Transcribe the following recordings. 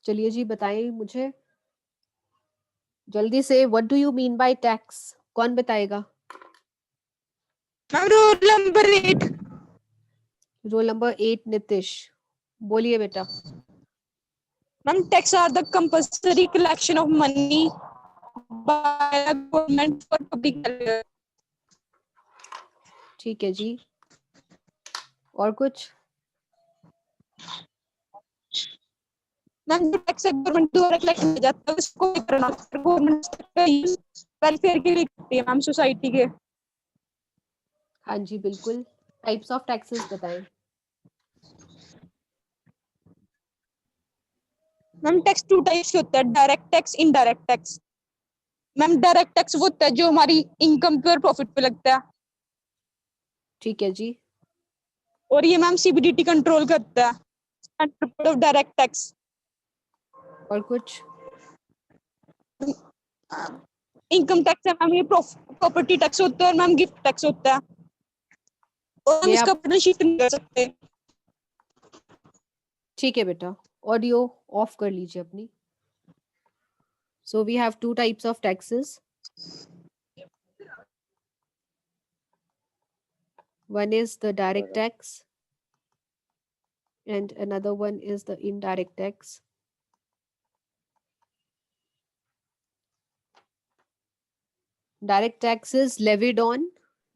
चलिए जी बताएं मुझे जल्दी से, what do you mean by tax? कौन बताएगा? Ma'am roll number 8। Roll number 8 Nitish, बोलिए बेटा। Ma'am tax are the compulsory collection of money by the government for public. ठीक है जी, और कुछ? मैम जो टैक्स गवर्नमेंट द्वारा कलेक्ट किया जाता है उसको गवर्नमेंट वेलफेयर के लिए करती है मैम, सोसाइटी के। हाँ जी बिल्कुल, टाइप्स ऑफ टैक्सेस बताएं। मैम टैक्स 2 टाइप्स के होता है, direct tax, indirect tax. Ma'am direct tax वो होता है जो हमारी इनकम पे और प्रॉफिट पे लगता है, ठीक है जी, और ये मैम सीबीडीटी कंट्रोल करता है, ऑफ डायरेक्ट टैक्स। और कुछ? इनकम टैक्स है मैम, ये प्रॉपर्टी टैक्स होता है, और मैम गिफ्ट टैक्स होता है, और हम ये इसका आप, बर्डन शिफ्ट नहीं कर सकते। ठीक है बेटा, ऑडियो ऑफ कर लीजिए अपनी। So we have two types of taxes, one is the direct tax and another one is the indirect tax. Direct tax is levied on,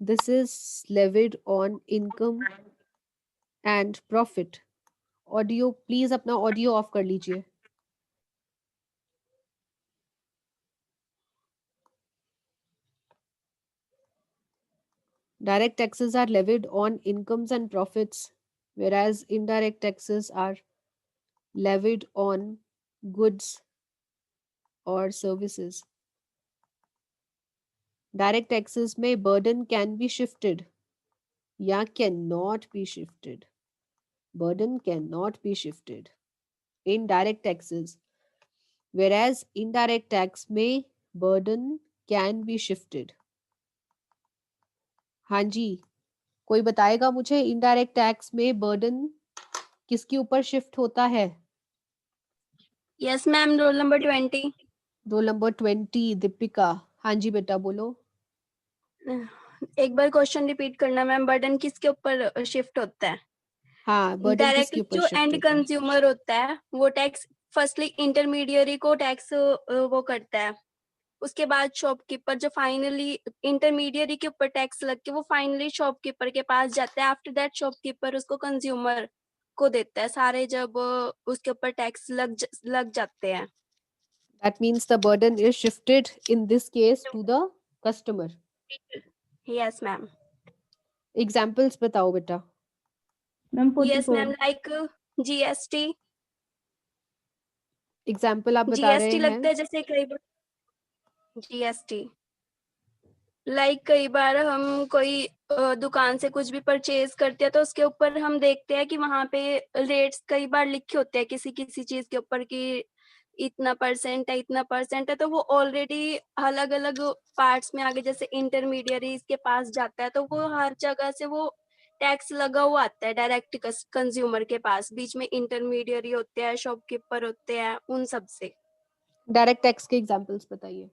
this is levied on income and profit. Audio please अपना audio off कर लीजिए। Direct taxes are levied on incomes and profits, whereas indirect taxes are levied on goods or services. Direct taxes में burden can be shifted या cannot be shifted. Burden cannot be shifted in direct taxes, whereas indirect tax में burden can be shifted. हाँ जी, कोई बताएगा मुझे indirect tax में burden किसके ऊपर शिफ्ट होता है? Yes ma'am, roll number 20। Roll number 20 Deepika. हाँ जी बेटा बोलो। एक बार क्वेश्चन रिपीट करना मैम, बर्डन किसके ऊपर शिफ्ट होता है? हाँ, बर्डन डायरेक्ट किसके ऊपर जो शिफ्ट एंड होता है? कंज्यूमर होता है वो टैक्स फर्स्टली इंटरमीडियरी को टैक्स वो करता है, उसके बाद शॉपकीपर जो फाइनली इंटरमीडियरी के ऊपर टैक्स लग के वो फाइनली शॉपकीपर के पास जाता है। आफ्टर दैट शॉपकीपर उसको कंज्यूमर को देता है सारे, जब उसके ऊपर टैक्स लग जाते हैं। That means the burden is shifted in this case to the customer. Yes ma'am. Examples बताओ बेटा। Ma'am yes 44। Ma'am, like GST. Example आप बता रहे जीएसटी हैं? लगता है जैसे कई बार जीएसटी कई बार हम कोई दुकान से कुछ भी परचेज करते हैं तो उसके ऊपर हम देखते हैं कि वहां पे रेट्स कई बार लिखे होते हैं किसी किसी चीज के ऊपर कि इतना परसेंट है, इतना परसेंट है, तो वो ऑलरेडी अलग अलग पार्ट्स में आगे जैसे इंटरमीडियरीज के पास जाता है तो वो हर जगह से वो टैक्स लगा हुआ आता है डायरेक्ट कंज्यूमर के पास। बीच में इंटरमीडियरी होते हैं, शॉपकीपर होते हैं, उन सब से। डायरेक्ट टैक्स के एग्जाम्पल्स बताइए।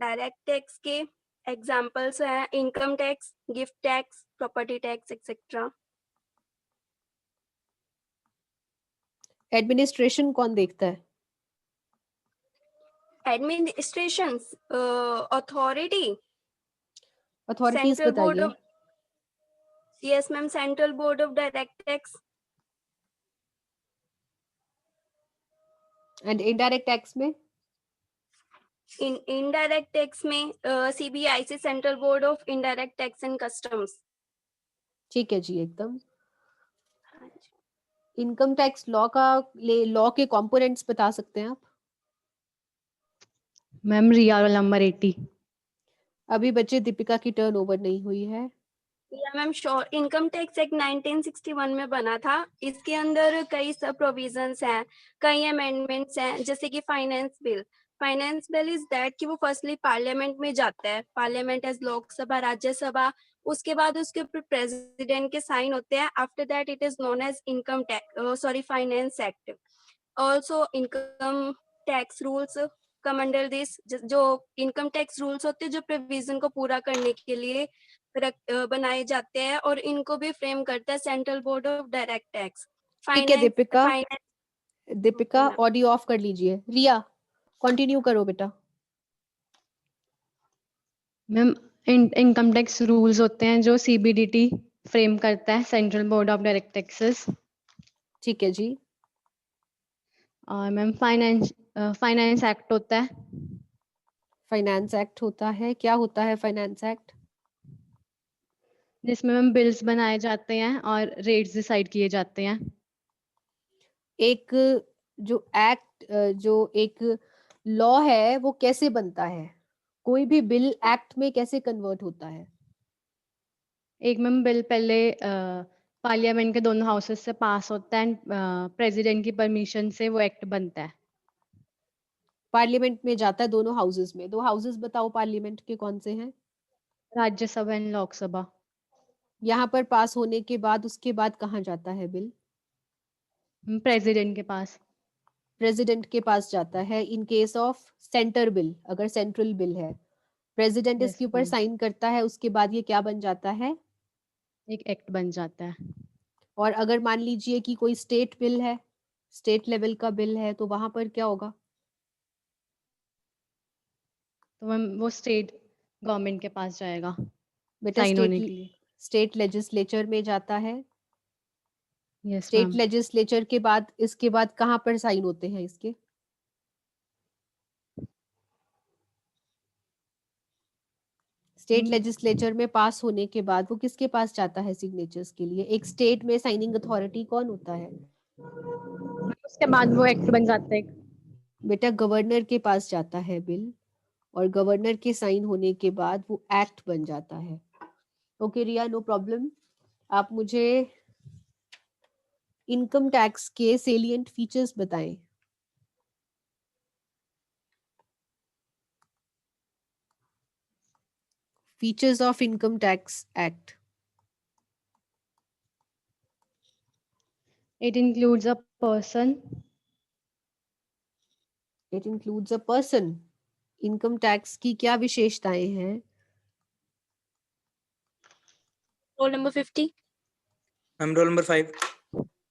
डायरेक्ट टैक्स के एग्जाम्पल्स हैं income tax, gift tax, property tax etcetera. Administration कौन देखता है? Administration authority, authorities central board बताइए। Of, yes ma'am, central board of direct tax. And indirect tax में? इनडायरेक्ट टैक्स में CBIC, central board of indirect tax and customs. ठीक है जी एकदम। इनकम टैक्स लॉ का लॉ के कंपोनेंट्स बता सकते हैं आप? Ma'am Riya roll number 80। अभी बच्चे दीपिका की टर्न ओवर नहीं हुई है। या ma'am sure, income tax act 1961 में बना था। इसके अंदर कई सब प्रोविजंस हैं, कई अमेंडमेंट्स हैं, जैसे कि finance bill. Finance bill is that कि वो फर्स्टली पार्लियामेंट में जाता है, पार्लियामेंट एज लोकसभा, राज्यसभा, उसके बाद उसके ऊपर प्रेसिडेंट के साइन होते हैं। After that it is known as income tax, sorry, finance act. also income tax rules come under this. जो इनकम टैक्स रूल्स होते हैं जो प्रोविजन को पूरा करने के लिए बनाए जाते हैं और इनको भी फ्रेम करता है central board of direct tax. ठीक है Deepika, finance Deepika Okay, ma'am. Audio off कर लीजिए। रिया कंटिन्यू करो बेटा। मैम इनकम टैक्स रूल्स होते हैं जो सीबीडीटी फ्रेम करता है, central board of direct taxes. ठीक है जी। और मैम फाइनेंस एक्ट होता है, फाइनेंस एक्ट होता है, क्या होता है फाइनेंस एक्ट? जिसमें मैम बिल्स बनाए जाते हैं और रेट्स डिसाइड किए जाते हैं। एक जो एक्ट, जो एक लॉ है वो कैसे बनता है? कोई भी बिल एक्ट में कैसे कन्वर्ट होता है? एक मैम बिल पहले पार्लियामेंट के दोनों हाउसेस से पास होता है, प्रेसिडेंट की परमिशन से वो एक्ट बनता है। पार्लियामेंट में जाता है दोनों हाउसेस में। दो हाउसेस बताओ पार्लियामेंट के कौन से हैं? राज्यसभा एंड लोकसभा। यहाँ पर पास होने के बाद उसके बाद कहाँ जाता है बिल? प्रेसिडेंट के पास। प्रेसिडेंट के पास जाता है in case of centre bill. अगर सेंट्रल बिल है, प्रेसिडेंट यस इसके ऊपर मैम, साइन करता है, उसके बाद ये क्या बन जाता है? एक एक्ट बन जाता है। और अगर मान लीजिए कि कोई स्टेट बिल है, स्टेट लेवल का बिल है, तो वहां पर क्या होगा? तो मैम वो स्टेट गवर्नमेंट के पास जाएगा बेटा साइन होने के लिए। स्टेट लेजिस्लेचर में जाता है। Yes state ma'am. लेजिस्लेचर के बाद इसके बाद कहाँ पर साइन होते हैं इसके? स्टेट लेजिस्लेचर में पास होने के बाद वो किसके पास जाता है सिग्नेचर्स के लिए? एक स्टेट में साइनिंग अथॉरिटी कौन होता है? उसके बाद वो एक्ट बन जाता है। बेटा गवर्नर के पास जाता है बिल, और गवर्नर के साइन होने के बाद वो एक्ट बन जाता है। Okay Riya, no problem. आप मुझे इनकम टैक्स के सेलिएंट फीचर्स बताएं। Features of income tax act. It includes a person. It includes a person. Income tax की क्या विशेषताएं हैं? Roll number 50। Ma'am roll number 5।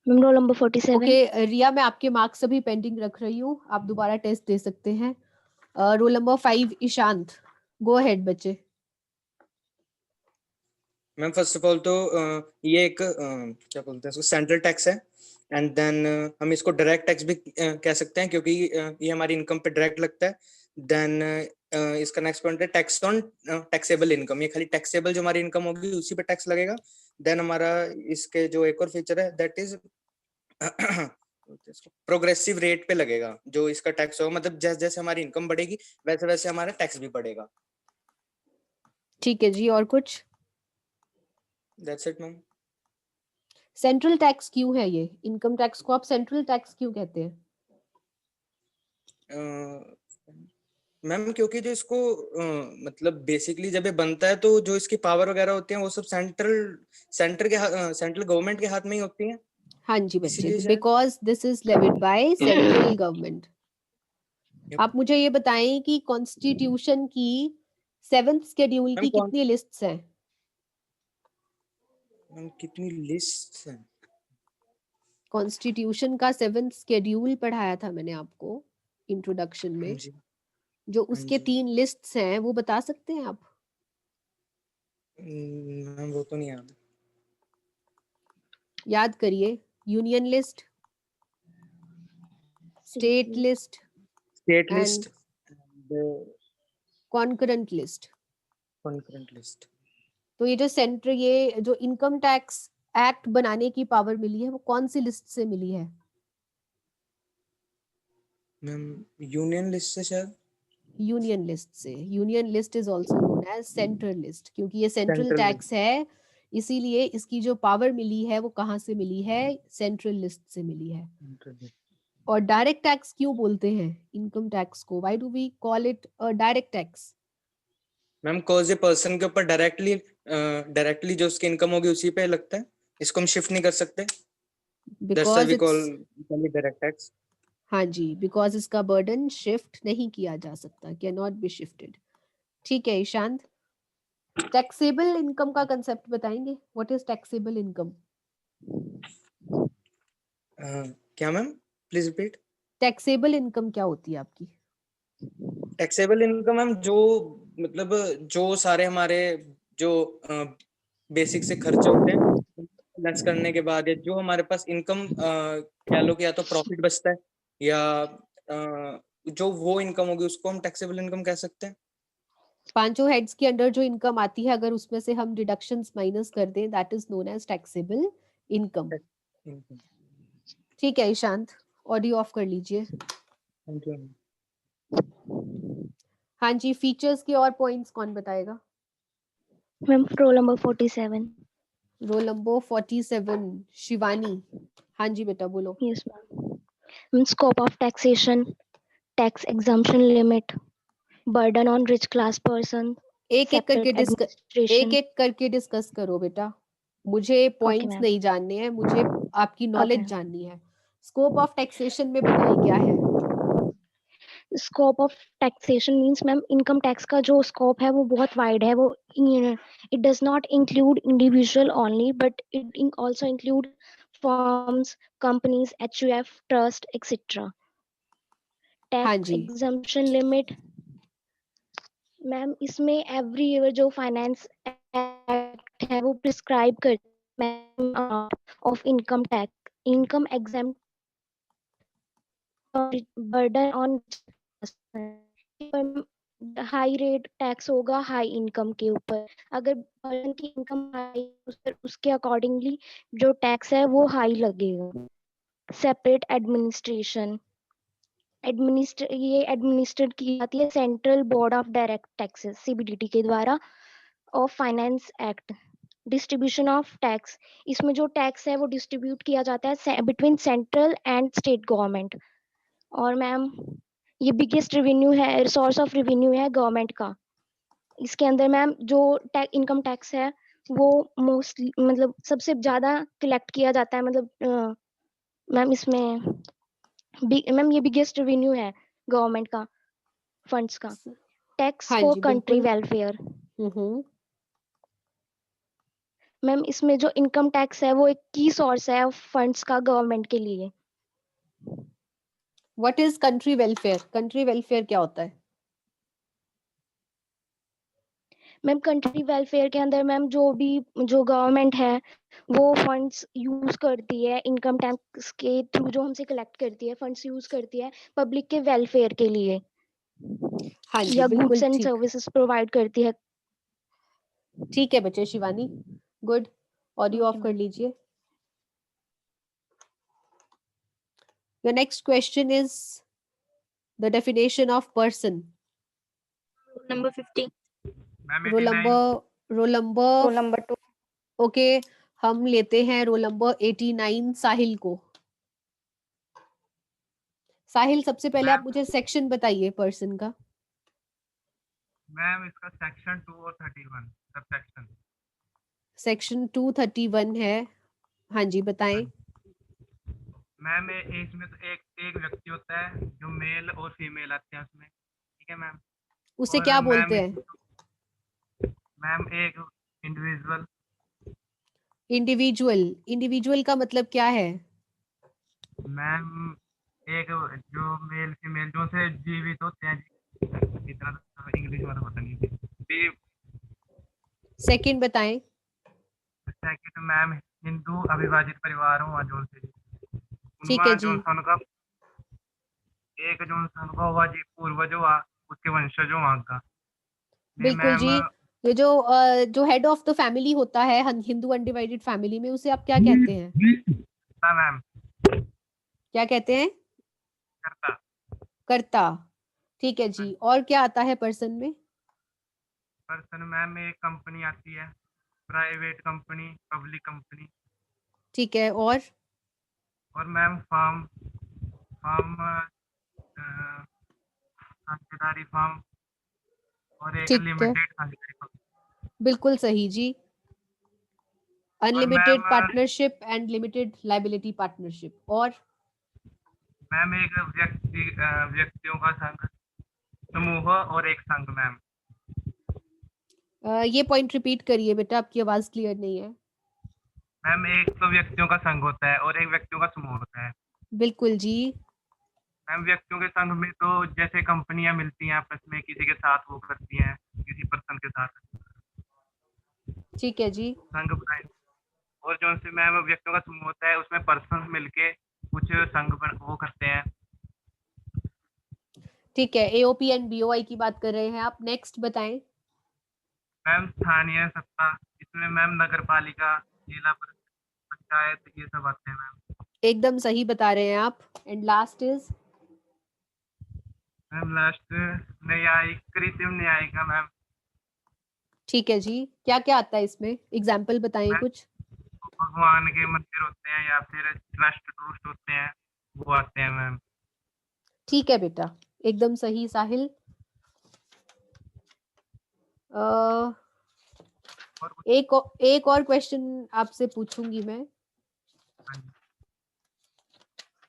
Ma'am roll number 47। Okay Riya, मैं आपके मार्क्स अभी पेंडिंग रख रही हूँ, आप दोबारा टेस्ट दे सकते हैं। Roll number 5 Ishant, go ahead बच्चे। मैम फर्स्ट ऑफ ऑल तो ये एक क्या बोलते हैं इसको, सेंट्रल टैक्स है। एंड देन हम इसको डायरेक्ट टैक्स भी कह सकते हैं, क्योंकि ये हमारी इनकम पे डायरेक्ट लगता है। देन इसका नेक्स्ट पॉइंट है टैक्स ऑन टैक्सेबल इनकम। ये खाली टैक्सेबल जो हमारी इनकम होगी उसी पे टैक्स लगेगा। देन हमारा इसके जो एक और फीचर है दैट इज प्रोग्रेसिव रेट पे लगेगा जो इसका टैक्स होगा। मतलब जैसे जैसे हमारी इनकम बढ़ेगी वैसे वैसे हमारा टैक्स भी बढ़ेगा। ठीक है जी, और कुछ? That's it ma'am. Central tax क्यों है ये? इनकम टैक्स को आप सेंट्रल टैक्स क्यों कहते हैं? मैम क्योंकि जो इसको मतलब बेसिकली जब ये बनता है तो जो इसकी पावर वगैरह होती हैं वो सब सेंट्रल गवर्नमेंट के हाथ में ही होती हैं। हाँ जी बच्चे, इसीलिए शायद। Because this is levied by central government. Yep. आप मुझे ये बताएं कि कॉन्स्टिट्यूशन की 7th शेड्यूल मैम की कितनी लिस्ट्स हैं? मैम कितनी लिस्ट हैं? कॉन्स्टिट्यूशन का 7th शेड्यूल पढ़ाया था मैंने आपको इंट्रोडक्शन हाँ में, जी, जो हाँ उसके जी। 3 लिस्ट्स हैं वो बता सकते हैं आप? मैम वो तो नहीं याद। याद करिए। Union list, state list state and list, concurrent list. Concurrent list. तो ये जो सेंटर, ये जो इनकम टैक्स एक्ट बनाने की पावर मिली है वो कौन सी लिस्ट से मिली है? मैम यूनियन लिस्ट से शायद। यूनियन लिस्ट से। Union list is also known as central list, क्योंकि ये सेंट्रल सेंट्रल टैक्स है, इसीलिए इसकी जो पावर मिली है वो कहाँ से मिली है? सेंट्रल लिस्ट से मिली है। लिस्ट। और डायरेक्ट टैक्स क्यों बोलते हैं इनकम टैक्स को? Why do we call it a direct tax? Ma'am cause ये पर्सन के ऊपर डायरेक्टली जो उसकी इनकम होगी उसी पे लगता है। इसको हम शिफ्ट नहीं कर सकते। That's why because we it's call it direct tax. हाँ जी, बिकॉज इसका बर्डन शिफ्ट नहीं किया जा सकता, कैन नॉट बी शिफ्टेड। ठीक है ईशांत, टैक्सेबल इनकम का कंसेप्ट बताएंगे, व्हाट इज टैक्सेबल इनकम? क्या ma'am, please repeat. Taxable income क्या होती है आपकी? टैक्सेबल इनकम मैम, जो मतलब जो सारे हमारे जो बेसिक से खर्चे होते हैं लेस करने के बाद, या जो हमारे पास इनकम कह लो कि या तो प्रॉफिट बचता है या जो वो इनकम होगी उसको हम टैक्सेबल इनकम कह सकते हैं। पांचों हेड्स के अंडर जो इनकम आती है, अगर उसमें से हम डिडक्शंस माइनस कर दें, that is known as taxable income. ठीक है ईशांत, ऑडियो ऑफ कर लीजिए। Thank you. हाँ जी, फीचर्स के और पॉइंट्स कौन बताएगा? Ma'am roll number 47। Roll number 47 Shivani. हाँ जी बेटा बोलो। Yes ma'am. Scope of taxation, tax exemption limit, burden on rich class person, एक एक करके सेपरेट एडमिनिस्ट्रेशन। एक करके डिस्कस करो बेटा, मुझे पॉइंट्स मैम। नहीं जानने हैं, मुझे आपकी नॉलेज ओके। जाननी है। स्कोप ऑफ टैक्सेशन में बताएं क्या है? Scope of taxation means ma'am income tax का जो स्कोप है वो बहुत वाइड है। वो it does not include individual only, but it also include firms, companies, HUF, trust etcetera. हाँ टैक्स जी, एग्जम्पशन लिमिट मैम इसमें एवरी ईयर जो फाइनेंस एक्ट है वो प्रिस्क्राइब करता है of income tax, income exam burden on high rate tax होगा high income के ऊपर। अगर पर्सन की इनकम हाई उसके अकॉर्डिंगली जो टैक्स है वो हाई लगेगा। सेपरेट एडमिनिस्ट्रेशन, ये एडमिनिस्ट्रेट की जाती है central board of direct taxes CBDT के द्वारा of finance act. Distribution of tax, इसमें जो टैक्स है वो डिस्ट्रीब्यूट किया जाता है between central and state government. और मैम ये बिगेस्ट रेवेन्यू है, सोर्स ऑफ रेवेन्यू है गवर्नमेंट का। इसके अंदर मैम जो इनकम टैक्स है वो मोस्टली मतलब सबसे ज्यादा कलेक्ट किया जाता है। मतलब मैम इसमें मैम ये बिगेस्ट रेवेन्यू है गवर्नमेंट का फंड्स का। टैक्स हाँ फॉर जी कंट्री बिल्कुल। वेलफेयर हम्म। मैम इसमें जो इनकम टैक्स है वो एक की सोर्स है फंड्स का गवर्नमेंट के लिए। What is country welfare? Country welfare क्या होता है? मैम कंट्री वेलफेयर के अंदर मैम जो गवर्नमेंट है वो फंड्स यूज करती है इनकम टैक्स के थ्रू, जो हमसे कलेक्ट करती है फंड्स यूज करती है पब्लिक के वेलफेयर के लिए, हाँ जी या बिल्कुल गुड्स एंड ठीक। सर्विसेज प्रोवाइड करती है। ठीक है बच्चे, Shivani good, audio okay of कर मैम। लीजिए। The next question is the definition of person. Number 50. Ma'am role 89। Number roll number 2। Okay, हम लेते हैं रोल नंबर 89 साहिल को। साहिल सबसे पहले आप मैम मुझे सेक्शन बताइए पर्सन का। मैम इसका सेक्शन 2 और 31 सब सेक्शन। सेक्शन 231 है, हाँ जी बताएं। मैम इसमें तो एक एक व्यक्ति होता है जो मेल और फीमेल आते हैं उसमें, ठीक है मैम। उसे और क्या मैम बोलते हैं? मैम एक इंडिविजुअल। इंडिविजुअल। इंडिविजुअल का मतलब क्या है? मैम एक जो मेल फीमेल जो से जीवित होते हैं, इतना तो इंग्लिश वाला पता नहीं है। सेकंड बताएं। सेकंड मैम हिंदू अविभाजित परिवार हुआ जो से ठीक है उनका जी, जो सन का एक जो सन का हुआ जी पूर्वज हुआ उसके वंशज हुआ का। ये बिल्कुल मैम जी। ये जो हेड ऑफ द फैमिली होता है हिंदू अनडिवाइडेड फैमिली में, उसे आप क्या कहते हैं? हाँ मैम क्या कहते हैं? करता। कर्ता। ठीक है जी, और क्या आता है पर्सन में? पर्सन मैम एक कंपनी आती है, प्राइवेट कंपनी, पब्लिक कंपनी। ठीक है, और मैम फार्म, फार्म साझेदारी फार्म, और एक ठीक है, लिमिटेड साझेदारी फार्म। बिल्कुल सही जी। और unlimited ma'am partnership and limited liability partnership. और मैम एक व्यक्तियों का संघ, समूह और एक संघ मैम। ये पॉइंट रिपीट करिए बेटा, आपकी आवाज क्लियर नहीं है। मैम एक तो व्यक्तियों का संघ होता है और एक व्यक्तियों का समूह होता है। बिल्कुल जी। मैम व्यक्तियों के संघ में तो जैसे कंपनियां मिलती हैं आपस में, किसी के साथ वो करती हैं, किसी पर्सन के साथ ठीक है जी। संघ बनाए। और जो से मैम व्यक्तियों का समूह होता है उसमें पर्सन मिलके कुछ वो करते हैं। ठीक है, एओपी एंड बीओआई की बात कर रहे हैं आप। नेक्स्ट बताएं। मैम स्थानीय सत्ता, इसमें मैम नगर पालिका, जिला पंचायत, ये सब आते हैं मैम। एकदम सही बता रहे हैं आप। And last is? Ma'am last न्यायिक, कृत्रिम न्यायिका मैम। ठीक है जी। क्या क्या आता है इसमें, एग्जाम्पल बताएं मैम कुछ। भगवान के मंदिर होते हैं या फिर ट्रस्ट टूस्ट होते हैं, वो आते हैं मैम। ठीक है बेटा, एकदम सही साहिल। अ, और कुछ? एक और क्वेश्चन आपसे पूछूंगी मैं। हाँ जी।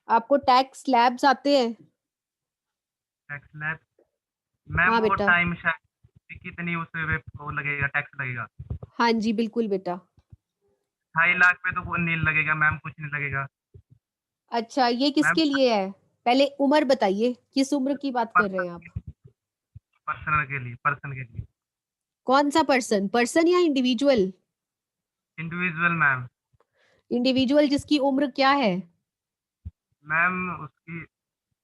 आपको टैक्स स्लैब्स आते हैं? टैक्स लैब मैम, हाँ वो बेटा। टाइम शायद कितनी उस पे वो लगेगा, टैक्स लगेगा। हाँ जी बिल्कुल बेटा। 2.5 लाख पे तो वो नील लगेगा मैम, कुछ नहीं लगेगा अच्छा, ये मैम। किसके लिए है? पहले उम्र बताइए, किस उम्र की बात कर रहे हैं आप? पर्सन के लिए कौन सा पर्सन, पर्सन या इंडिविजुअल? Individual ma'am. इंडिविजुअल जिसकी उम्र क्या है? मैम उसकी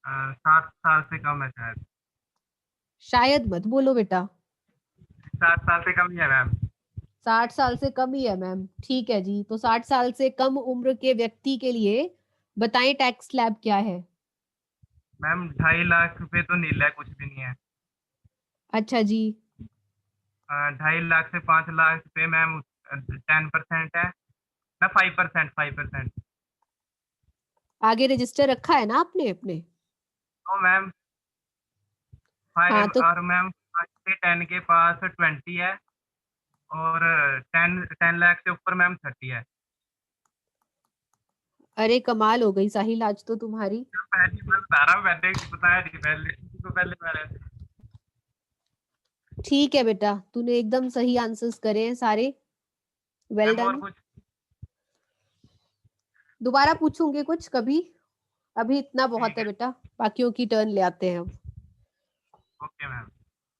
7 साल से कम है शायद। शायद मत बोलो बेटा। 7 साल से कम ही है मैम। 60 साल से कम ही है मैम। ठीक है जी, तो 60 साल से कम उम्र के व्यक्ति के लिए बताएं टैक्स स्लैब क्या है। मैम 2.5 लाख पे तो नील है, कुछ भी नहीं है। अच्छा जी। 2.5 लाख से 5 लाख पे मैम 10% है ना, 5%, 5%। आगे रजिस्टर रखा है ना आपने अपने? तो मैम हाँ तो और मैम 5 से 10 के पास 20 है, और 10 लाख से ऊपर मैम 30 है। अरे कमाल हो गई साहिल आज तो तुम्हारी। पहली बार बता रहा हूँ, मैंने बताया नहीं पहले, किसी को पहले मैंने। ठीक है बेटा, तूने एकदम सही आंसर्स करे हैं सारे। वेल मैम और डन। कुछ? दोबारा पूछूंगे कुछ कभी, अभी इतना बहुत ठीक है है, बेटा। बाकियों की टर्न ले आते हैं अब। Okay ma'am.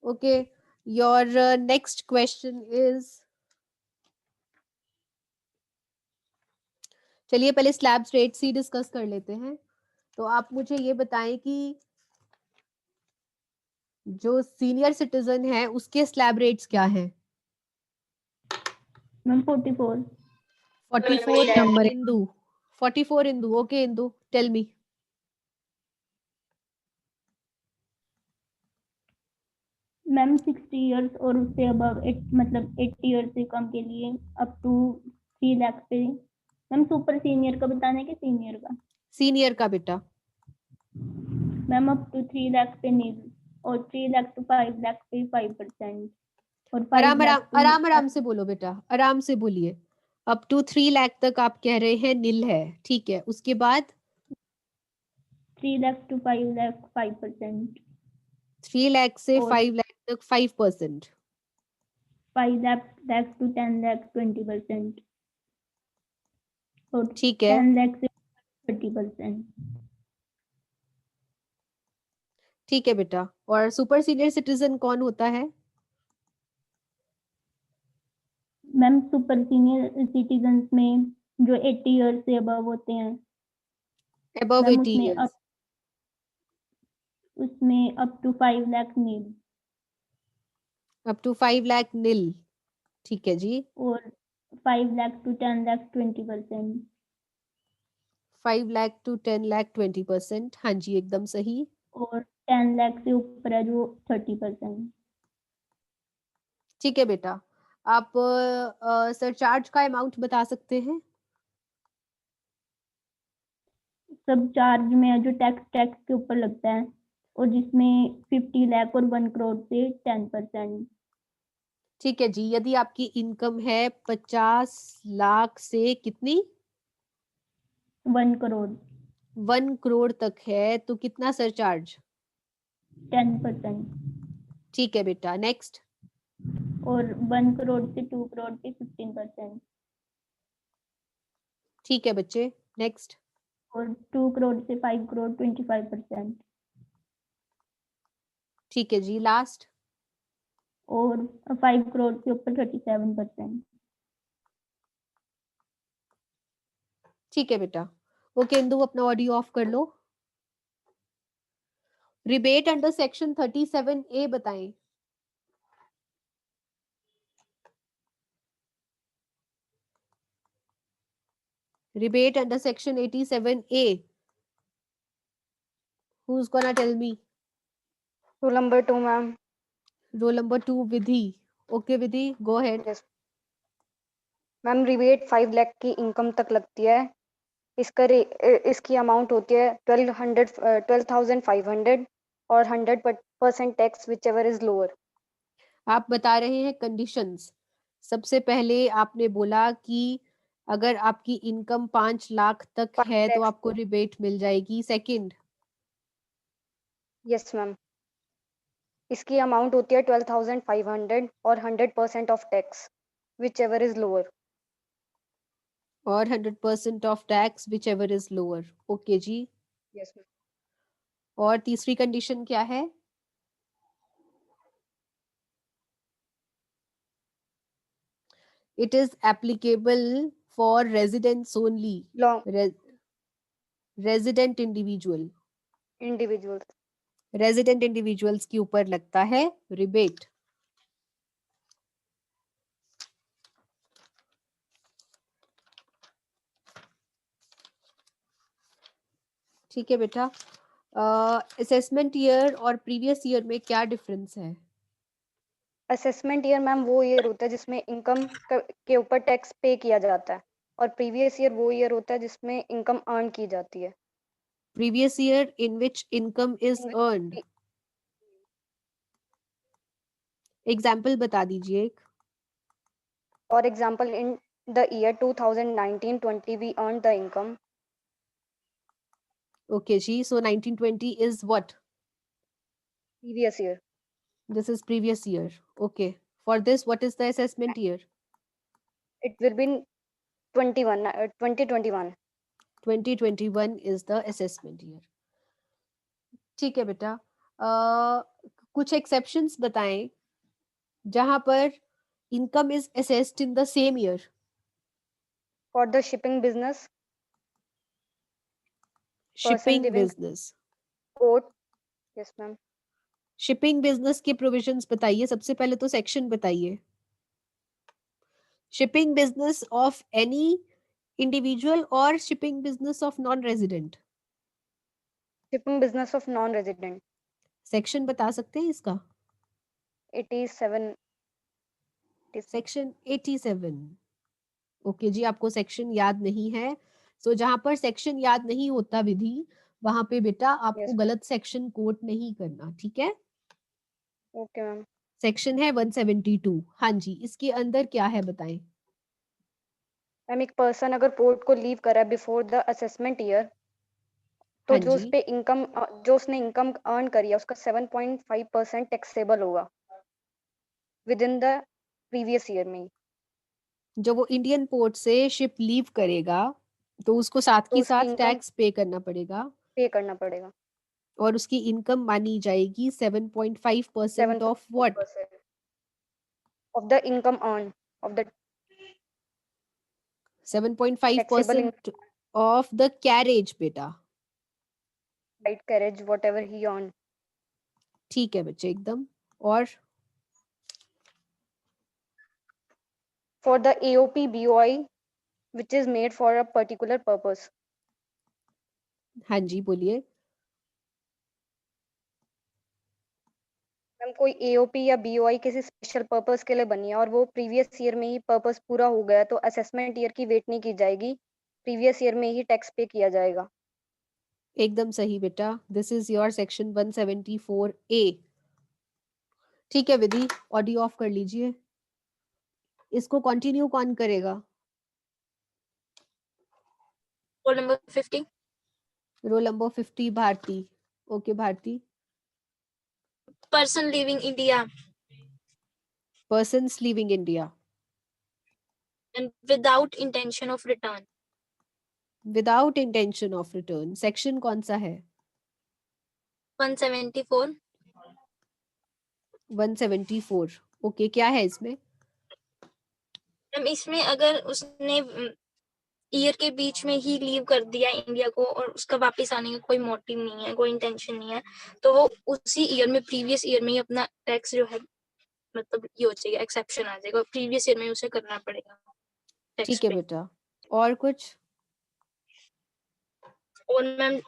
Okay, your next question is, चलिए पहले स्लैब्स रेट्स ही डिस्कस कर लेते हैं। तो आप मुझे ये बताएं कि जो सीनियर सिटीजन है उसके स्लैब रेट्स क्या हैं? मैम 44। 44 नंबर Indu. 44 Indu. Okay Indu, tell me. Ma'am 60 years और उससे अबव, मतलब 80 इयर्स से कम के लिए अप टू 3 लाख पे। मैम सुपर सीनियर का बताना है कि सीनियर का? सीनियर का बेटा। मैम अप टू 3 लाख पे नील, और 3 लाख टू 5 लाख पे 5%, और 5 आराम आराम लाख टू आराम आराम से बोलो बेटा, आराम से बोलिए। अप टू 3 लाख तक आप कह रहे हैं नील है, ठीक है। उसके बाद 3 लाख टू 5 लाख 5%, 3 लाख से और 5 लाख तक 5%। 5 लाख टू 10 लाख 20%, और ठीक है। 10 लाख से 30%। ठीक है बेटा, और सुपर सीनियर सिटीजन कौन होता है? मैम सुपर सीनियर सिटीजन्स में जो 80 इयर्स से अबव होते हैं, अबव मैम 80 इयर्स। उसमें up to 5 lakh nil, up to 5 lakh nil. ठीक है जी। और 5 लाख टू 10 लाख 20%, 5 लाख टू 10 लाख 20%। हाँ जी एकदम सही। और 10 लाख से ऊपर है जो 30%। ठीक है बेटा, आप सरचार्ज का अमाउंट बता सकते हैं? सब चार्ज में है जो टैक्स टैक्स के ऊपर लगता है, और जिसमें 50 लाख और 1 करोड़ से 10%। ठीक है जी, यदि आपकी इनकम है 50 लाख से कितनी? 1 करोड़। 1 करोड़ तक है तो कितना सरचार्ज? 10%। ठीक है बेटा, नेक्स्ट। और 1 करोड़ से 2 करोड़ पे 15%। ठीक है बच्चे, नेक्स्ट। और 2 करोड़ से 5 करोड़ 25%। ठीक है जी, लास्ट। और 5 करोड़ के ऊपर 37%। ठीक है बेटा। ओके इंदु, अपना ऑडियो ऑफ कर लो। रिबेट अंडर सेक्शन 37A बताएं। Rebate under section 87A. Who's gonna tell me? Rule number 2, ma'am. Roll number 2, Vidhi. Okay, Vidhi, go ahead. Yes. Ma'am rebate 5 lakh की इनकम तक लगती है। इसकी अमाउंट होती है 12,500 और 100% tax whichever is lower. आप बता रहे हैं कंडीशंस। सबसे पहले आपने बोला कि अगर आपकी इनकम 5 लाख तक 5 है तो lakhs आपको रिबेट मिल जाएगी। सेकंड? यस मैम, इसकी अमाउंट होती है 12,500 और 100% of tax whichever is lower. और 100% of tax whichever is lower. Okay जी। Yes ma'am. और तीसरी कंडीशन क्या है? It is applicable for residents only. Long Resident individual. Individual. Resident individuals के ऊपर लगता है रिबेट। ठीक है बेटा। असेसमेंट ईयर और प्रीवियस ईयर में क्या डिफरेंस है? असेसमेंट ईयर मैम वो ईयर होता है जिसमें इनकम के ऊपर टैक्स पे किया जाता है, और प्रीवियस ईयर वो ईयर होता है जिसमें इनकम अर्न की जाती है। Previous year in which income is earned. Example बता दीजिए एक। For example in the year 2019-20 we earn the income. Okay जी, so 1920 is what? Previous year. This is previous year. Okay. For this, what is the assessment year? It will be in 2021. 2021 is the assessment year. ठीक है बेटा। कुछ exceptions बताएं जहां पर income is assessed in the same year. For the shipping business, shipping living- business. quote, yes ma'am. Shipping business के provisions बताइए। सबसे पहले तो सेक्शन बताइए। Shipping business of any individual और shipping business of non resident. Shipping business of non-resident, section बता सकते हैं इसका? 87. सेक्शन 87। ओके जी, आपको सेक्शन याद नहीं है। सो जहां पर सेक्शन याद नहीं होता विधि, वहां पे बेटा आपको Yes. गलत सेक्शन कोट नहीं करना, ठीक है? Okay ma'am. सेक्शन है 172। हाँ जी, इसके अंदर क्या है बताएं। मैम एक पर्सन अगर पोर्ट को लीव करा बिफोर द असेसमेंट ईयर, तो हाँ जो जी, उसने इनकम अर्न करी है उसका 7.5% टैक्सेबल होगा with in the previous year में। जब वो इंडियन पोर्ट से शिप लीव करेगा तो उसको साथ तो की उसकी साथ इनकम टैक्स पे करना पड़ेगा पे करना पड़ेगा। और उसकी इनकम मानी जाएगी 7.5% of what? 7.5% of the income earn of the 7.5% of the carriage बेटा। राइट कैरेज वॉट एवर ही अर्न। ठीक है बच्चे, एकदम। और for the AOP BOI which is made for a particular purpose. हाँ जी, बोलिए। मैम कोई AOP या BOI किसी स्पेशल पर्पस के लिए बनी है और वो प्रीवियस ईयर में ही पर्पस पूरा हो गया, तो असेसमेंट ईयर की वेट नहीं की जाएगी, प्रीवियस ईयर में ही टैक्स पे किया जाएगा। एकदम सही बेटा, this is your section 174A। ठीक है विधि, ऑडियो ऑफ कर लीजिए। इसको कंटिन्यू कौन करेगा? Roll number 50। Roll number 50 Bharti. Okay, Bharti. person leaving India Persons leaving India and without intention of return. without intention of return. Section कौन सा है? 174. 174. Okay, क्या है इसमें? मैम इसमें अगर उसने ईयर के बीच में ही लीव कर दिया इंडिया को और उसका वापस आने का कोई मोटिव नहीं है, कोई इंटेंशन नहीं है, तो वो उसी ईयर में प्रीवियस ईयर में ही अपना टैक्स जो है मतलब ये हो जाएगा, एक्सेप्शन आ जाएगा, प्रीवियस ईयर में उसे करना पड़ेगा टैक्स ठीक है पे। बेटा. और कुछ? और मैम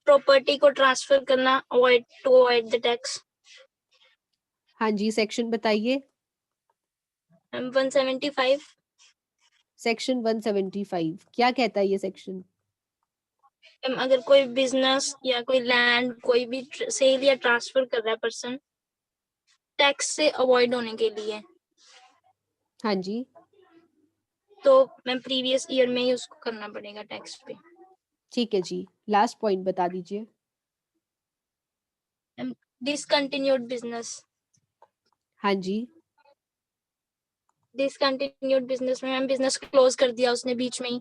प्रॉपर्टी को ट्रांसफर करना avoid to avoid the tax. हाँ जी, सेक्शन बताइए. मैम 175। सेक्शन 175 क्या कहता है ये सेक्शन? मैम अगर कोई बिजनेस या कोई लैंड कोई भी सेल या ट्रांसफर कर रहा है पर्सन टैक्स से अवॉइड होने के लिए, हाँ जी. तो मैम प्रीवियस ईयर में ही उसको करना पड़ेगा टैक्स पे। ठीक है जी. लास्ट पॉइंट बता दीजिए. Discontinued business. हाँ जी. डिसकंटिन्यूड बिजनेस में मैम बिजनेस क्लोज कर दिया उसने बीच में ही।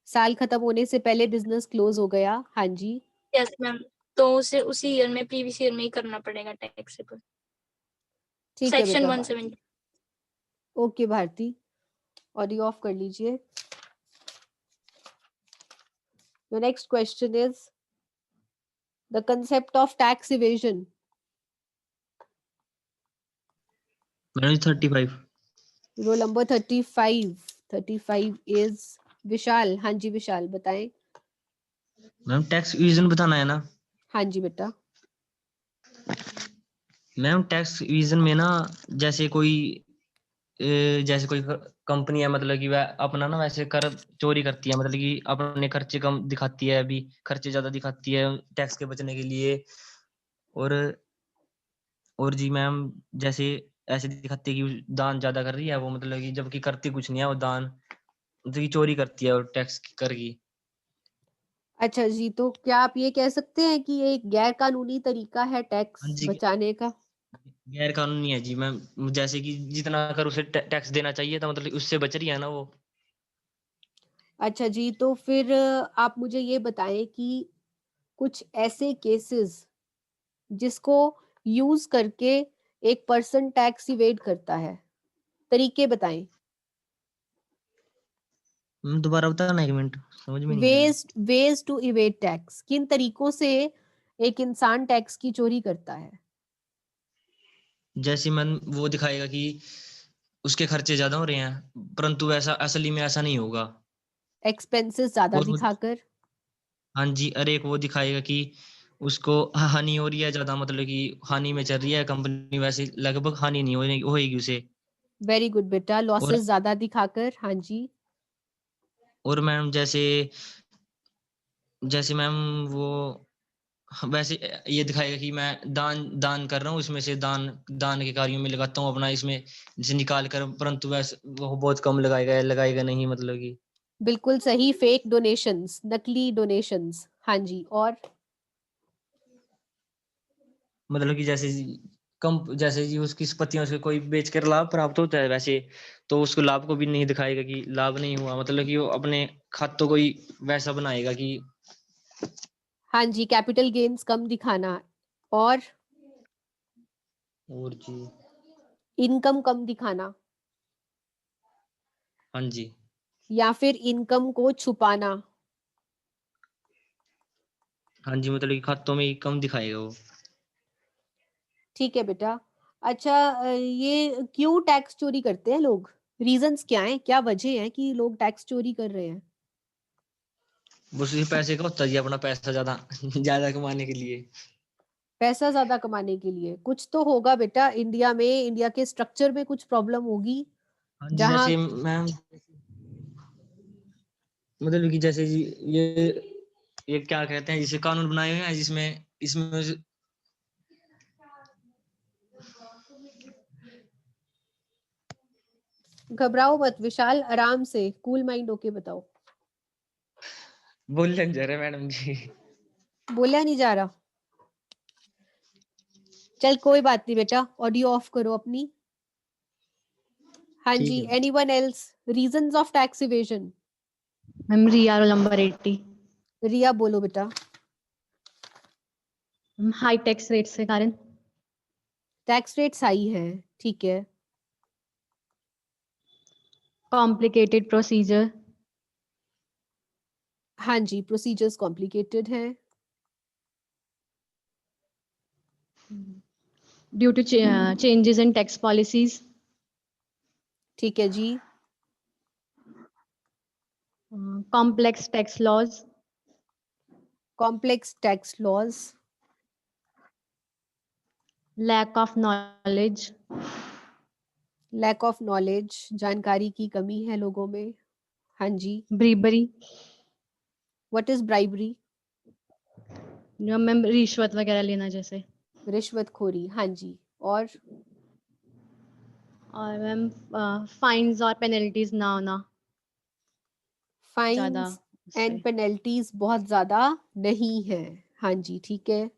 साल खत्म होने से पहले बिजनेस क्लोज हो गया. हाँ जी. यस मैम, तो उसे उसी ईयर में प्रीवियस ईयर में ही करना पड़ेगा टैक्सेबल। ठीक है सेक्शन बेटा. 170। ओके भारती, ऑडियो ऑफ कर लीजिए. The next question is the concept of tax evasion. Madam 35. Roll number 35. 35 is विशाल. हाँ जी विशाल बताएं. मैम टैक्स इविजन बताना है ना? हाँ जी बेटा. मैम टैक्स इविजन में ना जैसे कोई कंपनी है, मतलब कि वह अपना ना वैसे कर चोरी करती है, मतलब कि अपने खर्चे कम दिखाती है, अभी खर्चे ज्यादा दिखाती है टैक्स के बचने के लिए। और जी मैम जैसे ऐसे दिखाती है कि दान ज्यादा कर रही है वो, मतलब कि जबकि करती कुछ नहीं है वो दान, मतलब कि चोरी करती है और टैक्स कर की। अच्छा जी, तो क्या आप ये कह सकते हैं कि ये एक गैर कानूनी तरीका है हाँ टैक्स जी, बचाने का? गैर कानूनी है जी मैम, जैसे कि जितना कर उसे टैक्स देना चाहिए था, मतलब उससे बच रही है ना वो। अच्छा जी, तो फिर आप मुझे ये बताएं कि कुछ ऐसे केसेस जिसको यूज करके एक पर्सन टैक्स इवेड करता है, तरीके बताएं. दोबारा बताना, 1 मिनट समझ में नहीं आया। वेज टू इवेड टैक्स, किन तरीकों से एक इंसान टैक्स की चोरी करता है? जैसे मैम वो दिखाएगा कि उसके खर्चे ज्यादा हो रहे हैं, परंतु ऐसा असली में ऐसा नहीं होगा। एक्सपेंसेस ज्यादा और वो दिखाकर. हाँ जी, अरे एक वो दिखाएगा कि उसको हानि हो रही है ज्यादा, मतलब कि हानि में चल रही है कंपनी, वैसे लगभग हानि नहीं होएगी उसे। वेरी गुड बेटा. और लॉसेस ज्यादा दिखाकर. हाँ जी. और मैम जैसे जैसे मैम वो वैसे ये दिखाएगा कि मैं दान दान कर रहा हूँ, इसमें से दान दान के कार्यों में लगाता हूँ अपना, इसमें से निकाल कर, परंतु वैसे वो बहुत कम लगाएगा नहीं, मतलब कि बिल्कुल सही. फेक डोनेशंस, नकली डोनेशंस. हाँ जी. और मतलब कि जैसे कम, जैसे जी उसकी संपत्तियों से कोई बेच कर लाभ प्राप्त होता है वैसे, तो उसको लाभ को भी नहीं दिखाएगा कि लाभ नहीं हुआ, मतलब कि वो अपने खातों को ही वैसा बनाएगा कि। हाँ जी, कैपिटल गेन्स कम दिखाना. और जी इनकम कम दिखाना, हाँ जी या फिर इनकम को छुपाना. हाँ जी, मतलब कि खातों में ही कम दिखाएगा वो। ठीक है बेटा. अच्छा, ये क्यों टैक्स चोरी करते हैं लोग? रीजंस क्या हैं, क्या वजह है कि लोग टैक्स चोरी कर रहे हैं? बस ये पैसे का होता है जी, अपना पैसा ज्यादा ज्यादा कमाने के लिए। पैसा ज्यादा कमाने के लिए. कुछ तो होगा बेटा, इंडिया में, इंडिया के स्ट्रक्चर में कुछ प्रॉब्लम होगी हाँ जी, जहां. जैसे मैम मतलब कि जैसे जी ये क्या कहते हैं, जिसे कानून बनाए हुए हैं जिसमें इसमें घबराओ मत विशाल, आराम से कूल माइंड होके बताओ. बोलने नहीं जा रहे मैडम जी। बोला नहीं जा रहा? चल कोई बात नहीं बेटा, ऑडियो ऑफ करो अपनी। हाँ ठीक जी, है। Anyone else? Reasons of tax evasion. Ma'am Riya roll number 80। Riya बोलो बेटा। हाई टैक्स रेट्स के कारण। टैक्स रेट्स हाई है, ठीक है। Complicated procedure. हाँ जी, प्रोसीजर्स कॉम्प्लिकेटेड हैं। Due to changes in tax policies. ठीक है जी। Complex tax laws. Complex tax laws. Lack of knowledge. Lack of knowledge, जानकारी की कमी है लोगों में। हाँ जी। Bribery. What is bribery? Ma'am रिश्वत वगैरह लेना जैसे। रिश्वतखोरी, हाँ जी। और मैम फाइन्स और पेनल्टीज ना होना ज्यादा फाइन्स एंड उससे। पेनल्टीज बहुत ज्यादा नहीं है। हाँ जी, ठीक है।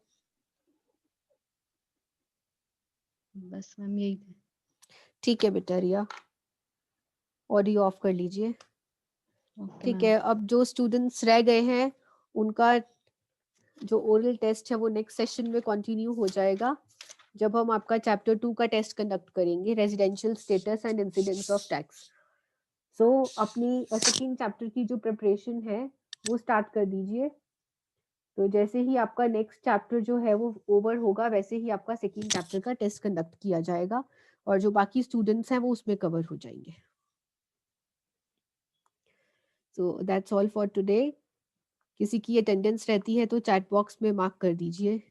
बस मैम यही थे। ठीक है बेटा रिया, ऑडियो ऑफ कर लीजिए। ओके ठीक मैम। है, अब जो स्टूडेंट्स रह गए हैं उनका जो ओरल टेस्ट है वो नेक्स्ट सेशन में कंटिन्यू हो जाएगा, जब हम आपका चैप्टर 2 का टेस्ट कंडक्ट करेंगे, residential status and incidents of tax. So अपनी सेकंड चैप्टर की जो प्रिपरेशन है वो स्टार्ट कर दीजिए। तो जैसे ही आपका नेक्स्ट चैप्टर जो है वो ओवर होगा, वैसे ही आपका सेकंड चैप्टर का टेस्ट कंडक्ट किया जाएगा और जो बाकी स्टूडेंट्स हैं वो उसमें कवर हो जाएंगे। So that's all for today. किसी की अटेंडेंस रहती है तो चैट बॉक्स में मार्क कर दीजिए।